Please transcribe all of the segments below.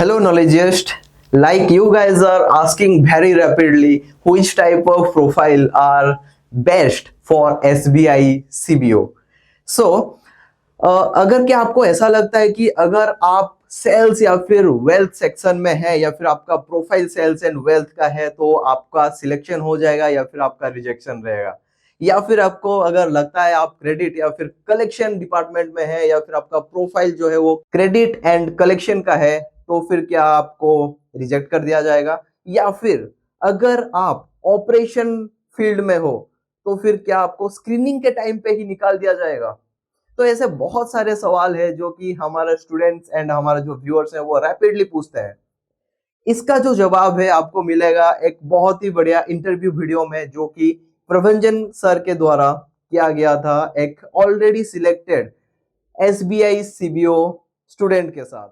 Hello, knowledgeist. Like you guys are asking very rapidly, which type of profile are best for SBI CBO? So, अगर क्या आपको ऐसा लगता है कि अगर आप सेल्स या फिर वेल्थ सेक्शन में है या फिर आपका प्रोफाइल सेल्स एंड वेल्थ का है तो आपका सिलेक्शन हो जाएगा या फिर आपका रिजेक्शन रहेगा, या फिर आपको अगर लगता है आप क्रेडिट या फिर कलेक्शन डिपार्टमेंट में है या फिर आपका प्रोफाइल जो है वो क्रेडिट एंड कलेक्शन का है तो फिर क्या आपको रिजेक्ट कर दिया जाएगा, या फिर अगर आप ऑपरेशन फील्ड में हो तो फिर क्या आपको स्क्रीनिंग के टाइम पे ही निकाल दिया जाएगा। तो ऐसे बहुत सारे सवाल है जो कि हमारे स्टूडेंट्स एंड हमारे जो व्यूअर्स हैं वो रैपिडली पूछते हैं। इसका जो जवाब है आपको मिलेगा एक बहुत ही बढ़िया इंटरव्यू वीडियो में जो कि प्रभंजन सर के द्वारा किया गया था एक already selected SBI CBO student के साथ।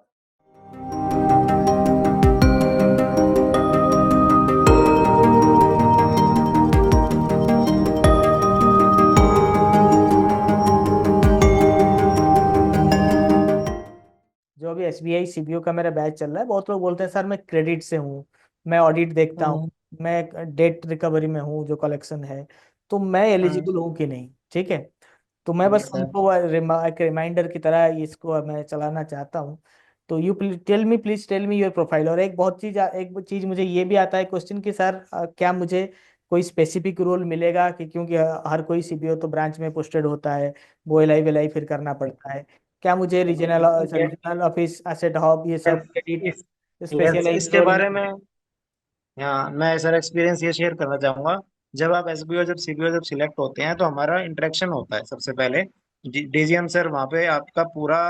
जो अभी एसबीआई सीबीओ का मेरा बैच चल रहा है, बहुत लोग बोलते हैं सर मैं क्रेडिट से हूँ, मैं ऑडिट देखता हूँ, मैं डेट रिकवरी में हूँ जो कलेक्शन है, तो मैं एलिजिबल हूँ कि नहीं। ठीक है, तो मैं बस उनको एक रिमाइंडर की तरह इसको मैं चलाना चाहता हूँ। तो you please tell me your profile. और एक चीज मुझे ये भी आता है क्वेश्चन कि सर क्या मुझे कोई स्पेसिफिक रोल मिलेगा कि क्योंकि हर कोई सीबीओ तो ब्रांच में पोस्टेड होता है, वो एल आई वेलाई फिर करना पड़ता है। क्या मुझे रीजनल ऑफिस एसेट हब ये सब क्रेडिट इस यस स्पेशलाइज्ड इसके रोल बारे में? में। हाँ, मैं सर एक्सपीरियंस ये शेयर करना चाहूंगा। जब आप एसबीओ जब सीबीओ जब सिलेक्ट होते हैं तो हमारा इंटरेक्शन होता है सबसे पहले। डीजीएम सर वहाँ पे आपका पूरा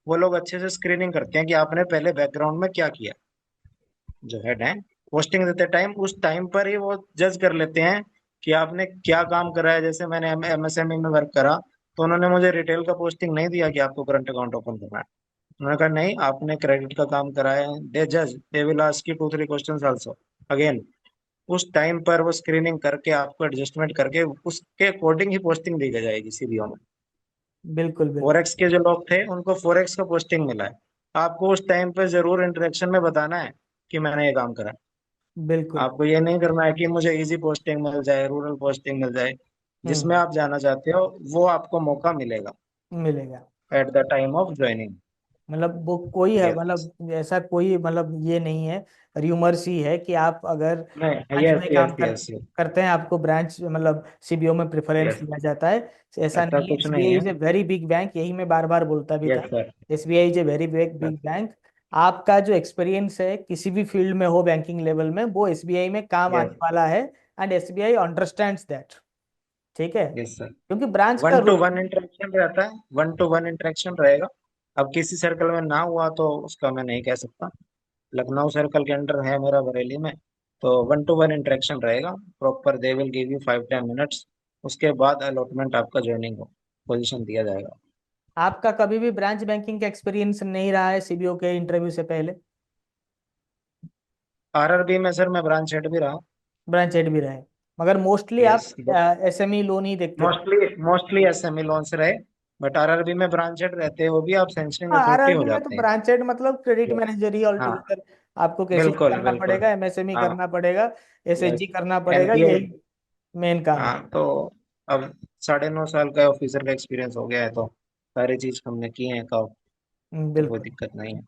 वो लोग अच्छे से स्क्रीनिंग करते हैं कि आपने पहले बैकग्राउंड में क्या किया। जो हेड है पोस्टिंग देते टाइम उस टाइम पर ही वो जज कर लेते हैं कि आपने क्या काम करा है। जैसे मैंने एमएसएमई में वर्क करा तो उन्होंने मुझे रिटेल का पोस्टिंग नहीं दिया कि आपको करंट अकाउंट ओपन करना है। उन्होंने कहा नहीं, आपने क्रेडिट का काम करा है। दे जज they will ask you 2-3 questions also again. उस टाइम पर वो स्क्रीनिंग करके आपको एडजस्टमेंट करके उसके अकॉर्डिंग ही पोस्टिंग दी जाएगी सीबीओ में। बिल्कुल बिल्कुल। फोरेक्स के जो लोग थे उनको फोरेक्स का पोस्टिंग मिला है। आपको उस टाइम पे जरूर इंटरेक्शन में बताना है कि मैंने ये काम करा है। बिल्कुल। आपको ये नहीं करना है कि मुझे इजी पोस्टिंग मिल जाए, रूरल पोस्टिंग मिल जाए। जिसमें हम्म। आप जाना चाहते हो वो आपको मौका मिलेगा मिलेगा। At the time of joining. मतलब वो कोई है, यस। मतलब ऐसा कोई मतलब ये नहीं है, र्यूमर्स ही है कि आप अगर नहीं, ब्रांच यस में यस काम यस करते हैं आपको ब्रांच मतलब सीबीओ में प्रेफरेंस यस। दिया जाता है। ऐसा ऐसा नहीं है। कुछ नहीं एसबीआई है। Is a very big bank, यही मैं बार बार बोलता भी यस था। Sir. SBI is a very big big bank. आपका जो एक्सपीरियंस है किसी भी फील्ड में हो बैंकिंग लेवल में, वो एसबीआई में काम आने यस वाला है। And SBI understands that. ठीक है, यस सर। क्योंकि ब्रांच का one two rule. One interaction रहता है, वन टू वन इंटरेक्शन रहेगा। अब किसी सर्कल में ना हुआ तो उसका मैं नहीं कह सकता। लखनऊ सर्कल के अंडर है मेरा, बरेली में। तो वन टू वन इंटरेक्शन रहेगा proper. They will give you 5-10 minutes. उसके बाद अलॉटमेंट आपका ज्वाइनिंग हो पोजीशन दिया जाएगा। आपका कभी भी ब्रांच बैंकिंग का एक्सपीरियंस नहीं रहा है सीबीओ के इंटरव्यू से पहले? आरआरबी में सर मैं ब्रांच हेड भी रहा। ब्रांच हेड भी रहे, मगर मोस्टली आप यस। एसएमई लोन ही देखते थे। मोस्टली एसएमई लोन्स रहे। बट आरआरबी में ब्रांच हेड रहते हैं वो भी आप सेंक्शनिंग हाँ, अथॉरिटी हो आरआरबी में तो जाते हैं। ब्रांच हेड मतलब क्रेडिट यस। मैनेजर ही ऑल हाँ, टुगेदर। आपको केसीसी बिल्कुल करना बिल्कुल। पड़ेगा, एमएसएमई हाँ। करना पड़ेगा, यस। एसएचजी करना पड़ेगा, एनपीए। यही मेन काम है। हाँ तो अब 9.5 साल का ऑफिसर का एक्सपीरियंस हो गया है तो सारी चीज हमने की है का। तो कोई बिल्कुल। दिक्कत नहीं है।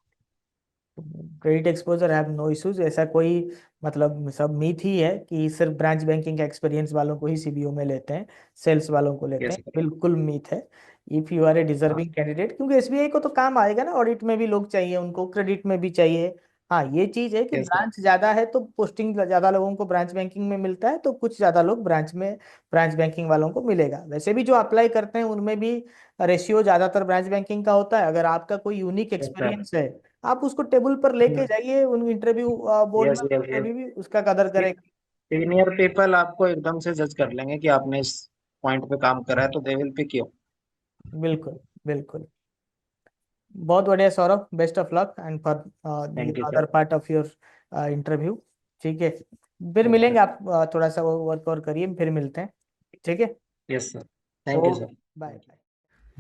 Credit exposure have no issues, ऐसा कोई मतलब सब मीथ ही है कि सिर्फ ब्रांच बैंकिंग का एक्सपीरियंस वालों को ही सीबीओ में लेते हैं, सेल्स वालों को लेते यस हैं, सर। बिल्कुल मीथ है। इफ यू आर ए हाँ। डिजर्विंग कैंडिडेट, क्योंकि एसबीआई को तो काम आएगा ना, ऑडिट में भी लोग चाहिए उनको, क्रेडिट में भी चाहिए। हाँ, ये चीज है कि यस सर। ब्रांच ज्यादा है तो पोस्टिंग ज्यादा लोगों को ब्रांच बैंकिंग में मिलता है, तो कुछ ज्यादा लोग ब्रांच में ब्रांच बैंकिंग वालों को मिलेगा। वैसे भी जो अप्लाई करते हैं उनमें भी रेशियो ज्यादातर ब्रांच बैंकिंग का होता है। अगर आपका कोई यूनिक यस सर। एक्सपीरियंस है, आप उसको टेबल पर लेके जाइए, उन इंटरव्यू बोर्ड यस में यस उनके यस। भी उसका कदर करेगा। सीनियर पीपल आपको एकदम से जज कर लेंगे कि आपने इस पॉइंट पे काम करा है तो दे विल पिक यू। बिल्कुल बिल्कुल। बहुत बढ़िया Saurabh, best of luck and for thank you other sir. Part of your interview. ठीक है, फिर यस सर। मिलेंगे। आप थोड़ा सा वर्क और करिए, फिर मिलते हैं। ठीक है। Yes sir. Thank oh, you sir. Bye bye.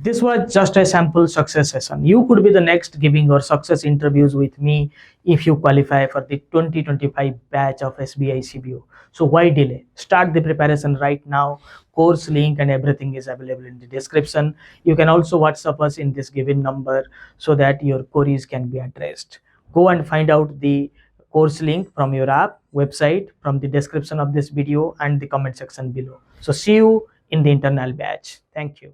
This was just a sample success session. You could be the next giving your success interviews with me if you qualify for the 2025 batch of SBI CBO. So why delay? Start the preparation right now. Course link and everything is available in the description. You can also WhatsApp us in this given number so that your queries can be addressed. Go and find out the course link from your app, website, from the description of this video and the comment section below. So see you in the internal batch. Thank you.